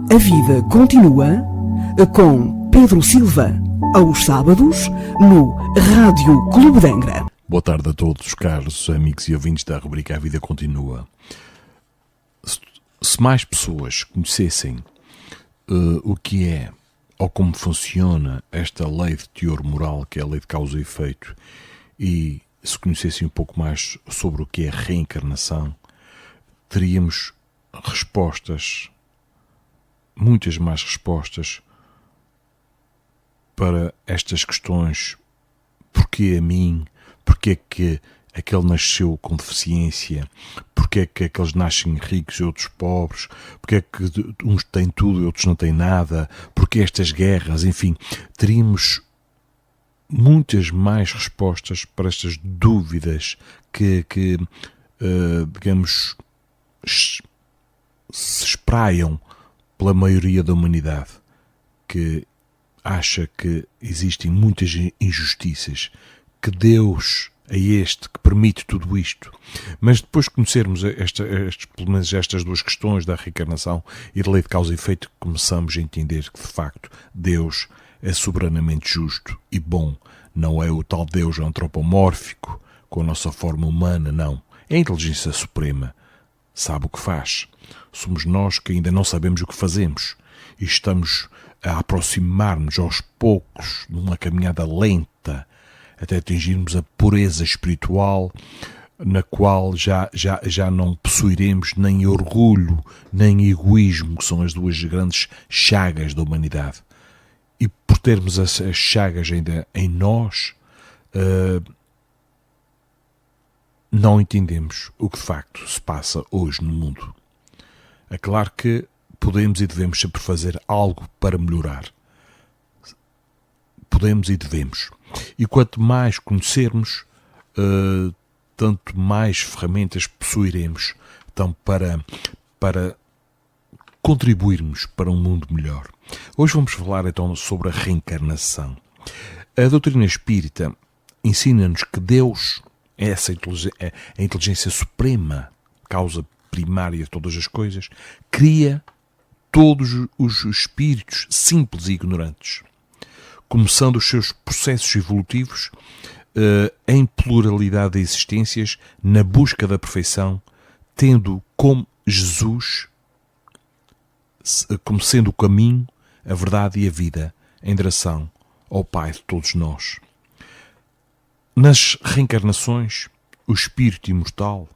A vida continua com Pedro Silva, aos sábados, no Rádio Clube de Angra. Boa tarde a todos, caros amigos e ouvintes da rubrica A Vida Continua. Se mais pessoas conhecessem o que é ou como funciona esta lei de teor moral, que é a lei de causa e efeito, e se conhecessem um pouco mais sobre o que é reencarnação, teríamos respostas, muitas mais respostas para estas questões. Porquê a mim? Porquê é que aquele nasceu com deficiência? Porquê é que aqueles nascem ricos e outros pobres? Porquê é que uns têm tudo e outros não têm nada? Porquê estas guerras? Enfim, teríamos muitas mais respostas para estas dúvidas que digamos, se espraiam pela maioria da humanidade, que acha que existem muitas injustiças, que Deus é este que permite tudo isto. Mas depois de conhecermos pelo menos estas duas questões da reencarnação e da lei de causa e efeito, começamos a entender que, de facto, Deus é soberanamente justo e bom. Não é o tal Deus antropomórfico, com a nossa forma humana, não. É a inteligência suprema. Sabe o que faz. Somos nós que ainda não sabemos o que fazemos e estamos a aproximar-nos aos poucos, numa caminhada lenta, até atingirmos a pureza espiritual, na qual já não possuiremos nem orgulho, nem egoísmo, que são as duas grandes chagas da humanidade. E por termos as chagas ainda em nós, não entendemos o que de facto se passa hoje no mundo. É claro que podemos e devemos sempre fazer algo para melhorar. Podemos e devemos. E quanto mais conhecermos, tanto mais ferramentas possuiremos então, para contribuirmos para um mundo melhor. Hoje vamos falar então sobre a reencarnação. A doutrina espírita ensina-nos que Deus é a inteligência suprema, causa primária de todas as coisas, cria todos os espíritos simples e ignorantes, começando os seus processos evolutivos em pluralidade de existências, na busca da perfeição, tendo como Jesus como sendo o caminho, a verdade e a vida, em direção ao Pai de todos nós. Nas reencarnações, o espírito imortal,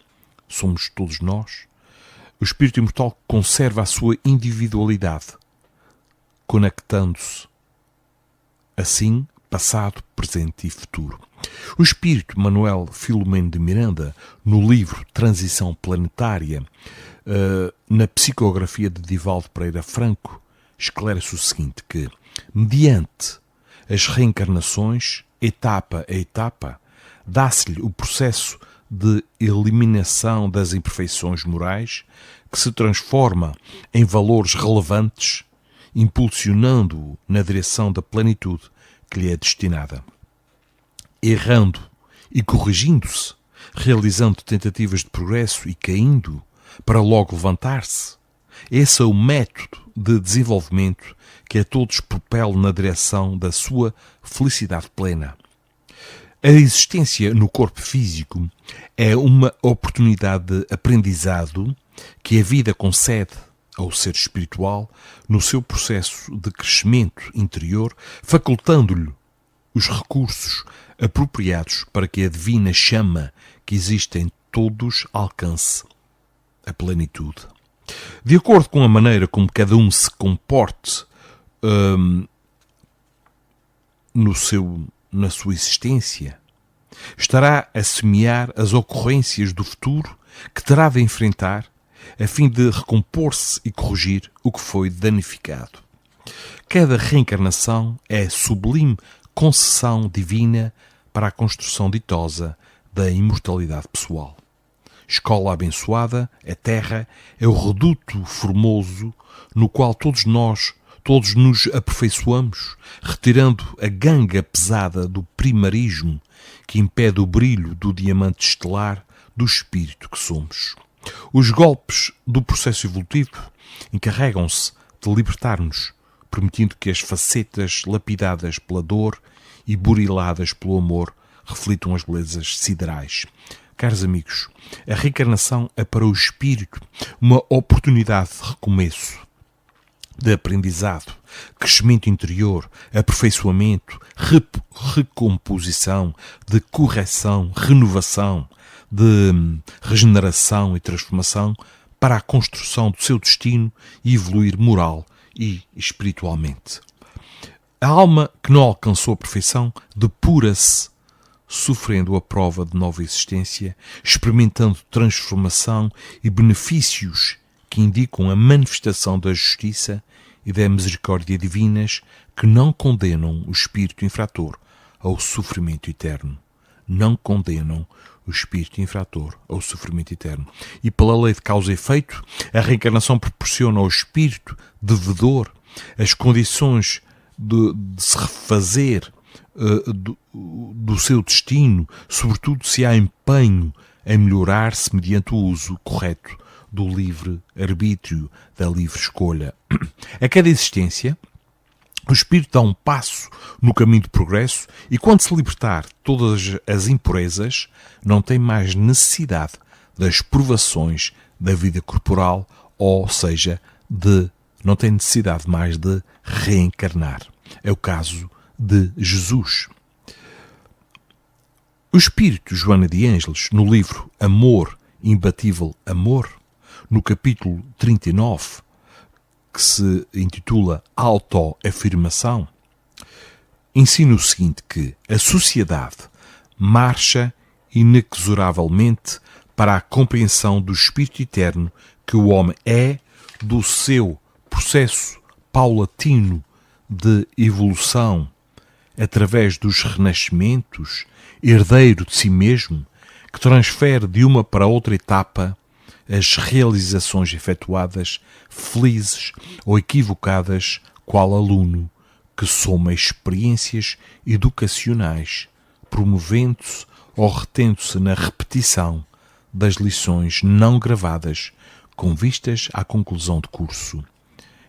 somos todos nós, o espírito imortal conserva a sua individualidade, conectando-se assim passado, presente e futuro. O espírito Manuel Filomeno de Miranda, no livro Transição Planetária, na psicografia de Divaldo Pereira Franco, esclarece o seguinte, que, mediante as reencarnações, etapa a etapa, dá-se-lhe o processo de eliminação das imperfeições morais, que se transforma em valores relevantes, impulsionando-o na direção da plenitude que lhe é destinada. Errando e corrigindo-se, realizando tentativas de progresso e caindo, para logo levantar-se, esse é o método de desenvolvimento que a todos propele na direção da sua felicidade plena. A existência no corpo físico é uma oportunidade de aprendizado que a vida concede ao ser espiritual no seu processo de crescimento interior, facultando-lhe os recursos apropriados para que a divina chama que existe em todos alcance a plenitude. De acordo com a maneira como cada um se comporte na sua existência, estará a semear as ocorrências do futuro que terá de enfrentar a fim de recompor-se e corrigir o que foi danificado. Cada reencarnação é sublime concessão divina para a construção ditosa da imortalidade pessoal. Escola abençoada, a Terra, é o reduto formoso no qual todos nos aperfeiçoamos, retirando a ganga pesada do primarismo que impede o brilho do diamante estelar do espírito que somos. Os golpes do processo evolutivo encarregam-se de libertar-nos, permitindo que as facetas lapidadas pela dor e buriladas pelo amor reflitam as belezas siderais. Caros amigos, a reencarnação é para o espírito uma oportunidade de recomeço, de aprendizado, crescimento interior, aperfeiçoamento, recomposição, de correção, renovação, de regeneração e transformação para a construção do seu destino e evoluir moral e espiritualmente. A alma que não alcançou a perfeição depura-se, sofrendo a prova de nova existência, experimentando transformação e benefícios que indicam a manifestação da justiça e da misericórdia divinas que não condenam o espírito infrator ao sofrimento eterno. Não condenam o espírito infrator ao sofrimento eterno. E pela lei de causa e efeito, a reencarnação proporciona ao espírito devedor as condições de se refazer do seu destino, sobretudo se há empenho em melhorar-se mediante o uso correto do livre-arbítrio, da livre escolha. A cada existência, o espírito dá um passo no caminho de progresso e, quando se libertar de todas as impurezas, não tem mais necessidade das provações da vida corporal, ou seja, não tem necessidade mais de reencarnar. É o caso de Jesus. O espírito Joana de Ângeles, no livro Amor, Imbatível Amor, no capítulo 39, que se intitula Autoafirmação, ensina o seguinte, que a sociedade marcha inexoravelmente para a compreensão do espírito eterno que o homem é, do seu processo paulatino de evolução, através dos renascimentos, herdeiro de si mesmo, que transfere de uma para outra etapa as realizações efetuadas, felizes ou equivocadas, qual aluno que soma experiências educacionais, promovendo-se ou retendo-se na repetição das lições não gravadas, com vistas à conclusão de curso.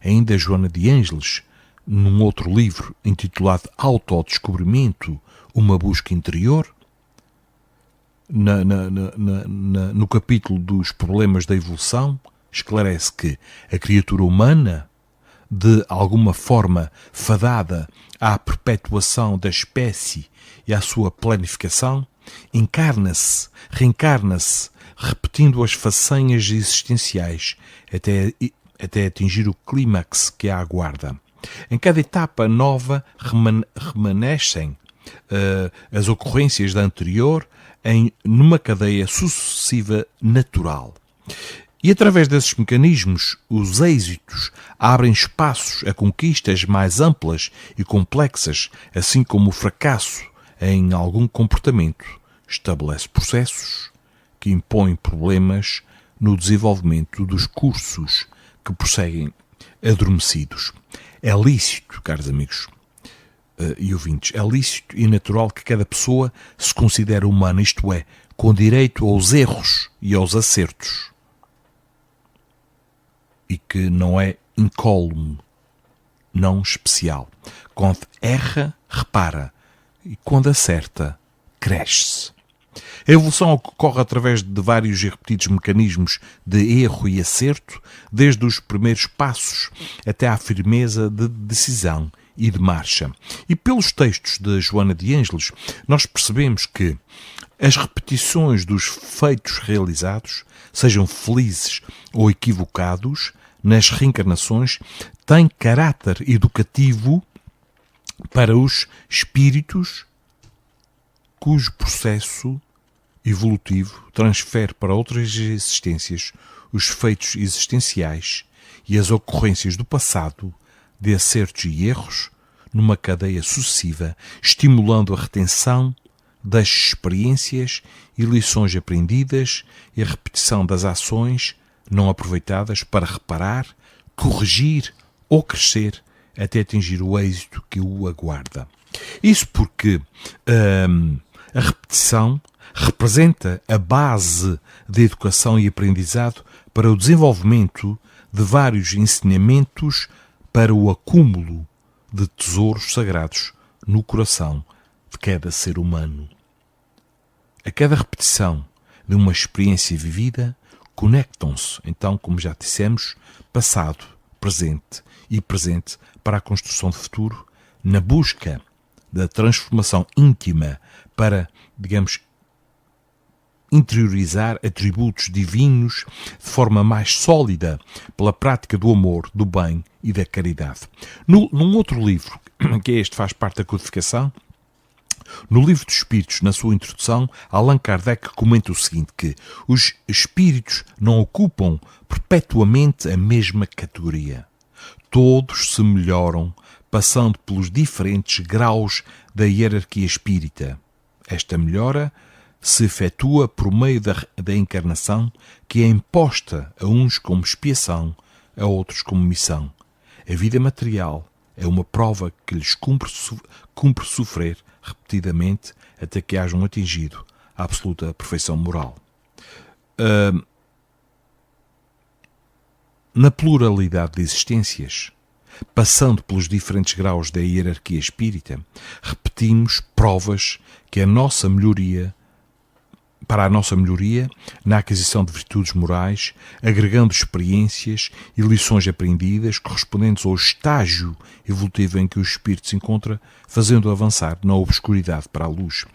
Ainda Joana de Ângeles, num outro livro intitulado Autodescobrimento, uma busca interior, no capítulo dos problemas da evolução, esclarece que a criatura humana, de alguma forma fadada à perpetuação da espécie e à sua planificação, reencarna-se, repetindo as façanhas existenciais até atingir o clímax que a aguarda. Em cada etapa nova remanescem as ocorrências da anterior numa cadeia sucessiva natural. E através desses mecanismos, os êxitos abrem espaços a conquistas mais amplas e complexas, assim como o fracasso em algum comportamento estabelece processos que impõem problemas no desenvolvimento dos cursos que prosseguem adormecidos. É lícito, caros amigos e ouvintes, é lícito e natural que cada pessoa se considere humana, isto é, com direito aos erros e aos acertos, e que não é incólume, não especial. Quando erra, repara, e quando acerta, cresce. A evolução ocorre através de vários e repetidos mecanismos de erro e acerto, desde os primeiros passos até à firmeza de decisão e de marcha. E pelos textos de Joana de Ângeles, nós percebemos que as repetições dos feitos realizados, sejam felizes ou equivocados, nas reencarnações, têm caráter educativo para os espíritos cujo processo evolutivo transfere para outras existências os feitos existenciais e as ocorrências do passado de acertos e erros numa cadeia sucessiva, estimulando a retenção das experiências e lições aprendidas e a repetição das ações não aproveitadas para reparar, corrigir ou crescer até atingir o êxito que o aguarda. Isso porque a repetição representa a base de educação e aprendizado para o desenvolvimento de vários ensinamentos para o acúmulo de tesouros sagrados no coração de cada ser humano. A cada repetição de uma experiência vivida, conectam-se, então, como já dissemos, passado, presente e presente para a construção de futuro, na busca da transformação íntima para, digamos, interiorizar atributos divinos de forma mais sólida pela prática do amor, do bem e da caridade. Num outro livro, que este faz parte da codificação, no Livro dos Espíritos, na sua introdução, Allan Kardec comenta o seguinte, que os espíritos não ocupam perpetuamente a mesma categoria. Todos se melhoram, passando pelos diferentes graus da hierarquia espírita. Esta melhora se efetua por meio da encarnação, que é imposta a uns como expiação, a outros como missão. A vida material é uma prova que lhes cumpre sofrer repetidamente até que hajam atingido a absoluta perfeição moral. Na pluralidade de existências, passando pelos diferentes graus da hierarquia espírita, repetimos provas que para a nossa melhoria na aquisição de virtudes morais, agregando experiências e lições aprendidas correspondentes ao estágio evolutivo em que o espírito se encontra, fazendo avançar na obscuridade para a luz.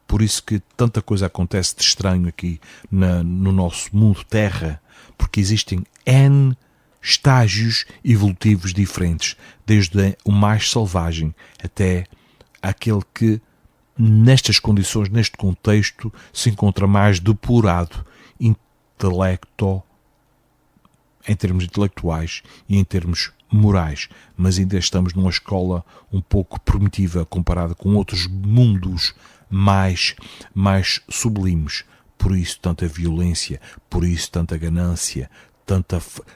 Por isso que tanta coisa acontece de estranho aqui no nosso mundo Terra, porque existem N estágios evolutivos diferentes, desde o mais selvagem até aquele que nestas condições, neste contexto, se encontra mais depurado em termos intelectuais e em termos morais, mas ainda estamos numa escola um pouco primitiva comparada com outros mundos mais sublimes. Por isso tanta violência, por isso tanta ganância,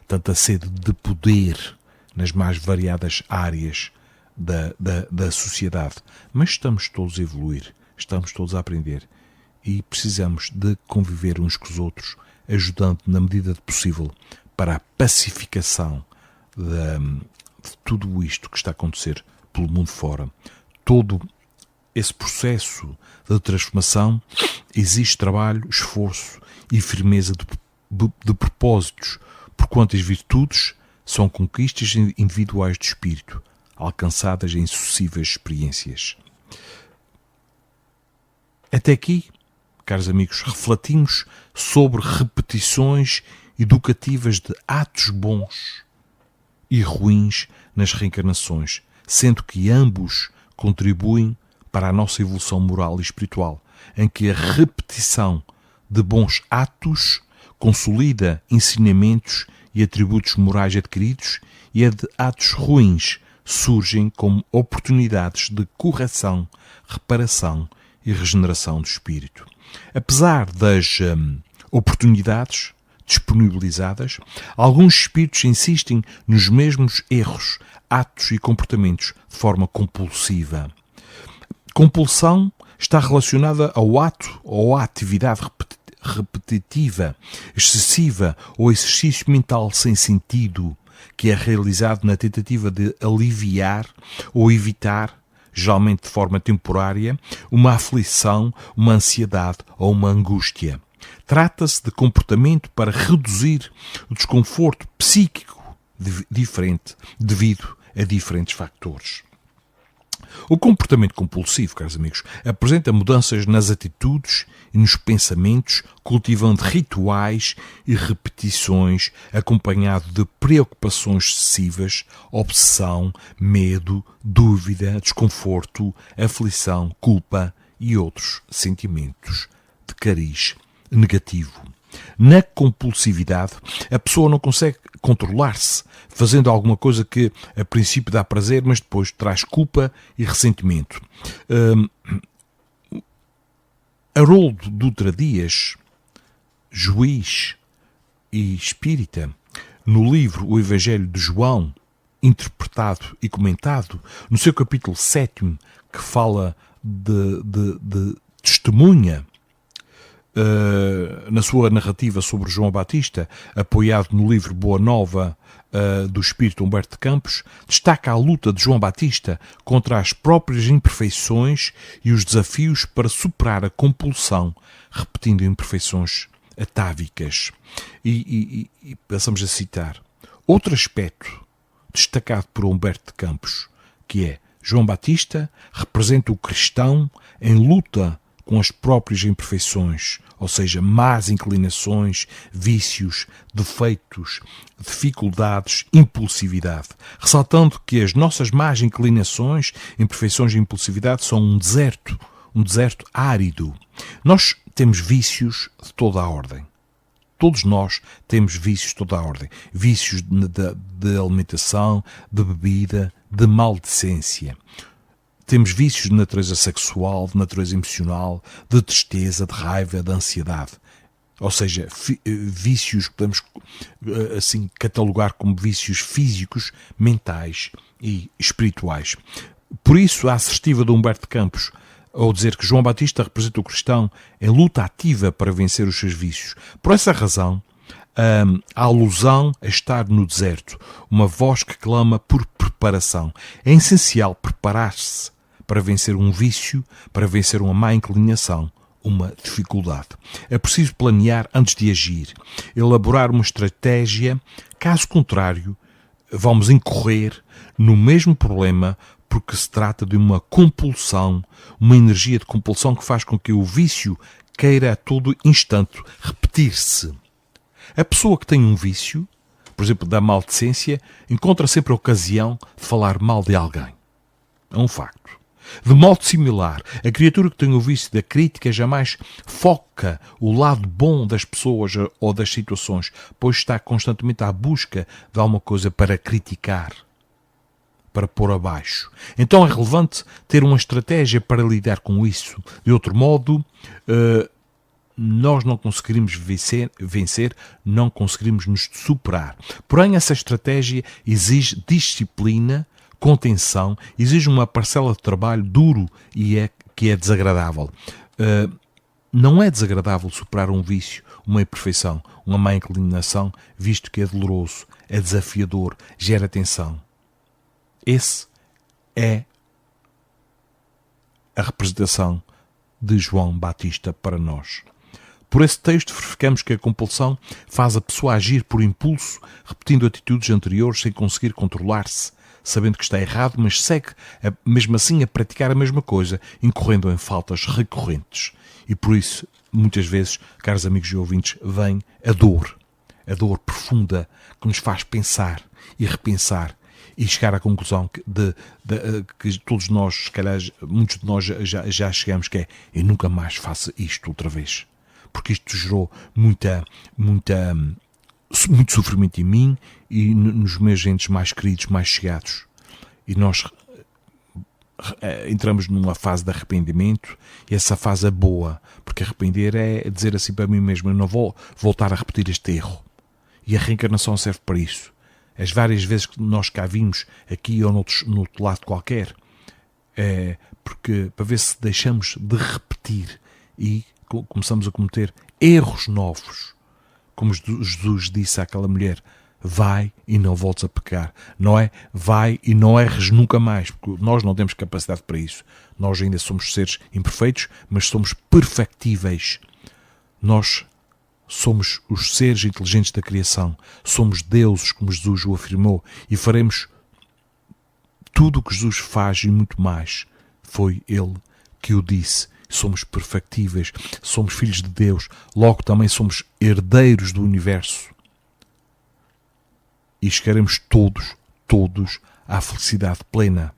tanta sede de poder nas mais variadas áreas da sociedade. Mas estamos todos a evoluir, estamos todos a aprender e precisamos de conviver uns com os outros, ajudando na medida do possível para a pacificação de tudo isto que está a acontecer pelo mundo fora. Todo esse processo de transformação exige trabalho, esforço e firmeza de propósitos, porquanto as virtudes são conquistas individuais do espírito, alcançadas em sucessivas experiências. Até aqui, caros amigos, refletimos sobre repetições educativas de atos bons e ruins nas reencarnações, sendo que ambos contribuem para a nossa evolução moral e espiritual, em que a repetição de bons atos consolida ensinamentos e atributos morais adquiridos, e a de atos ruins surgem como oportunidades de correção, reparação e regeneração do espírito. Apesar das oportunidades disponibilizadas, alguns espíritos insistem nos mesmos erros, atos e comportamentos de forma compulsiva. Compulsão está relacionada ao ato ou à atividade repetitiva, excessiva ou exercício mental sem sentido, que é realizado na tentativa de aliviar ou evitar, geralmente de forma temporária, uma aflição, uma ansiedade ou uma angústia. Trata-se de comportamento para reduzir o desconforto psíquico diferente devido a diferentes fatores. O comportamento compulsivo, caros amigos, apresenta mudanças nas atitudes e nos pensamentos, cultivando rituais e repetições, acompanhado de preocupações excessivas, obsessão, medo, dúvida, desconforto, aflição, culpa e outros sentimentos de cariz negativo. Na compulsividade, a pessoa não consegue controlar-se, fazendo alguma coisa que a princípio dá prazer, mas depois traz culpa e ressentimento. Haroldo Dutra Dias, juiz e espírita, no livro O Evangelho de João, interpretado e comentado, no seu capítulo 7, que fala de testemunha, na sua narrativa sobre João Batista, apoiado no livro Boa Nova do espírito Humberto de Campos, destaca a luta de João Batista contra as próprias imperfeições e os desafios para superar a compulsão, repetindo imperfeições atávicas. E passamos a citar outro aspecto destacado por Humberto de Campos, que é: João Batista representa o cristão em luta com as próprias imperfeições, ou seja, más inclinações, vícios, defeitos, dificuldades, impulsividade, ressaltando que as nossas más inclinações, imperfeições e impulsividade são um deserto árido. Nós temos vícios de toda a ordem. Todos nós temos vícios de toda a ordem. Vícios de alimentação, de bebida, de maldicência. Temos vícios de natureza sexual, de natureza emocional, de tristeza, de raiva, de ansiedade. Ou seja, vícios que podemos assim catalogar como vícios físicos, mentais e espirituais. Por isso, a assertiva de Humberto de Campos, ao dizer que João Batista representa o cristão em luta ativa para vencer os seus vícios. Por essa razão, a alusão a estar no deserto, uma voz que clama por preparação. É essencial preparar-se para vencer um vício, para vencer uma má inclinação, uma dificuldade. É preciso planear antes de agir, elaborar uma estratégia, caso contrário, vamos incorrer no mesmo problema, porque se trata de uma compulsão, uma energia de compulsão que faz com que o vício queira a todo instante repetir-se. A pessoa que tem um vício, por exemplo, da maldicência, encontra sempre a ocasião de falar mal de alguém. É um facto. De modo similar, a criatura que tem o vício da crítica jamais foca o lado bom das pessoas ou das situações, pois está constantemente à busca de alguma coisa para criticar, para pôr abaixo. Então é relevante ter uma estratégia para lidar com isso. De outro modo, nós não conseguiríamos vencer, não conseguiríamos nos superar. Porém, essa estratégia exige disciplina, contenção, exige uma parcela de trabalho duro e que é desagradável. Não é desagradável superar um vício, uma imperfeição, uma má inclinação, visto que é doloroso, é desafiador, gera tensão. Esse é a representação de João Batista para nós. Por esse texto verificamos que a compulsão faz a pessoa agir por impulso, repetindo atitudes anteriores sem conseguir controlar-se, sabendo que está errado, mas segue mesmo assim a praticar a mesma coisa, incorrendo em faltas recorrentes. E por isso, muitas vezes, caros amigos e ouvintes, vem a dor profunda que nos faz pensar e repensar e chegar à conclusão que todos nós, se calhar, muitos de nós já chegamos, que é: eu nunca mais faço isto outra vez. Porque isto gerou muito sofrimento em mim e nos meus entes mais queridos, mais chegados. E nós entramos numa fase de arrependimento, e essa fase é boa, porque arrepender é dizer assim para mim mesmo: eu não vou voltar a repetir este erro. E a reencarnação serve para isso. As várias vezes que nós cá vimos, aqui ou no outro lado qualquer, é porque para ver se deixamos de repetir e começamos a cometer erros novos. Como Jesus disse àquela mulher: vai e não voltes a pecar. Não é vai e não erres nunca mais, porque nós não temos capacidade para isso. Nós ainda somos seres imperfeitos, mas somos perfectíveis. Nós somos os seres inteligentes da criação. Somos deuses, como Jesus o afirmou, e faremos tudo o que Jesus faz e muito mais. Foi Ele que o disse. Somos perfectíveis, somos filhos de Deus, logo também somos herdeiros do universo. E chegaremos todos à felicidade plena.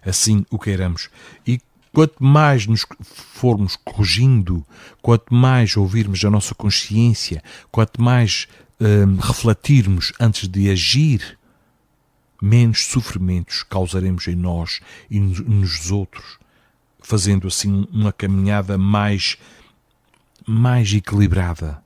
Assim o queiramos. E quanto mais nos formos corrigindo, quanto mais ouvirmos a nossa consciência, quanto mais refletirmos antes de agir, menos sofrimentos causaremos em nós e nos outros, fazendo assim uma caminhada mais equilibrada.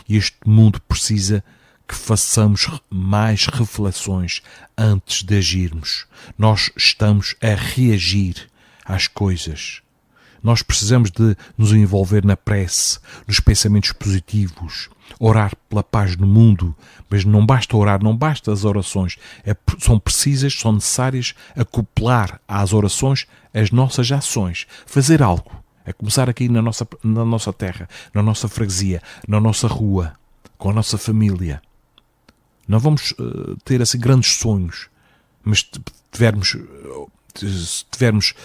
E este mundo precisa que façamos mais reflexões antes de agirmos. Nós estamos a reagir às coisas. Nós precisamos de nos envolver na prece, nos pensamentos positivos, orar pela paz no mundo, mas não basta orar, não basta as orações, são precisas, são necessárias acoplar às orações as nossas ações, fazer algo, é começar aqui na nossa terra, na nossa freguesia, na nossa rua, com a nossa família. Não vamos ter assim grandes sonhos, mas se tivermos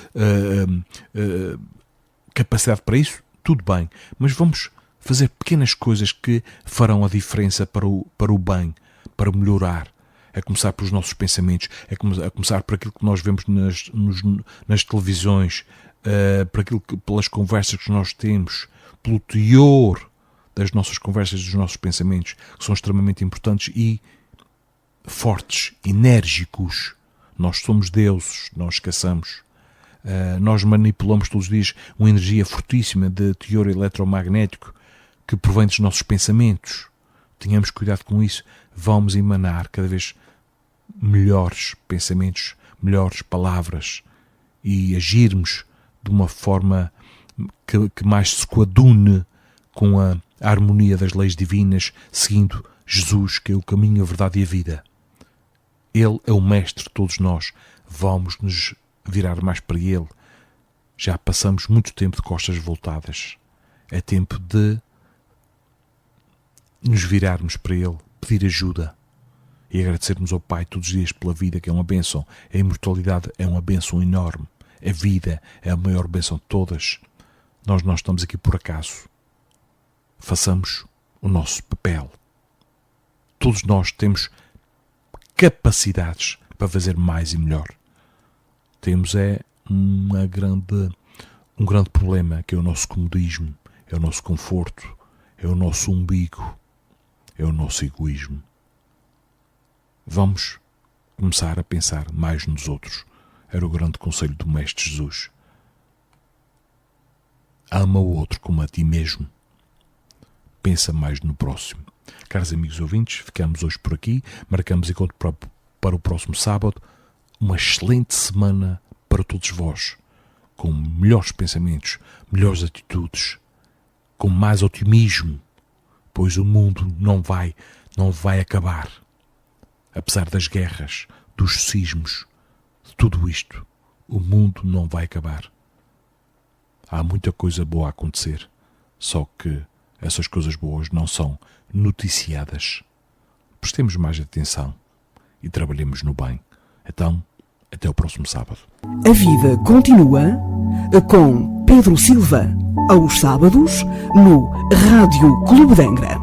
capacidade para isso, tudo bem, mas vamos fazer pequenas coisas que farão a diferença para o bem, para melhorar. É começar pelos nossos pensamentos, é começar por aquilo que nós vemos nas televisões, pelas conversas que nós temos, pelo teor das nossas conversas, dos nossos pensamentos, que são extremamente importantes e fortes, enérgicos. Nós somos deuses, nós esqueçamos. Nós manipulamos todos os dias uma energia fortíssima de teor eletromagnético que provém dos nossos pensamentos. Tenhamos cuidado com isso. Vamos emanar cada vez melhores pensamentos, melhores palavras e agirmos de uma forma que mais se coadune com a harmonia das leis divinas, seguindo Jesus, que é o caminho, a verdade e a vida. Ele é o mestre de todos nós. Vamos nos virar mais para Ele. Já passamos muito tempo de costas voltadas. É tempo de nos virarmos para Ele, pedir ajuda e agradecermos ao Pai todos os dias pela vida, que é uma bênção. A imortalidade é uma bênção enorme. A vida é a maior bênção de todas. Nós não estamos aqui por acaso. Façamos o nosso papel. Todos nós temos capacidades para fazer mais e melhor. Temos um grande problema, que é o nosso comodismo, é o nosso conforto, é o nosso umbigo, é o nosso egoísmo. Vamos começar a pensar mais nos outros. Era o grande conselho do Mestre Jesus. Ama o outro como a ti mesmo. Pensa mais no próximo. Caros amigos ouvintes, ficamos hoje por aqui. Marcamos encontro para o próximo sábado. Uma excelente semana para todos vós. Com melhores pensamentos, melhores atitudes, com mais otimismo, pois o mundo não vai acabar. Apesar das guerras, dos sismos, de tudo isto, o mundo não vai acabar. Há muita coisa boa a acontecer, só que essas coisas boas não são noticiadas. Prestemos mais atenção e trabalhemos no bem. Então, até o próximo sábado. A vida continua com Pedro Silva, aos sábados, no Rádio Clube de Angra.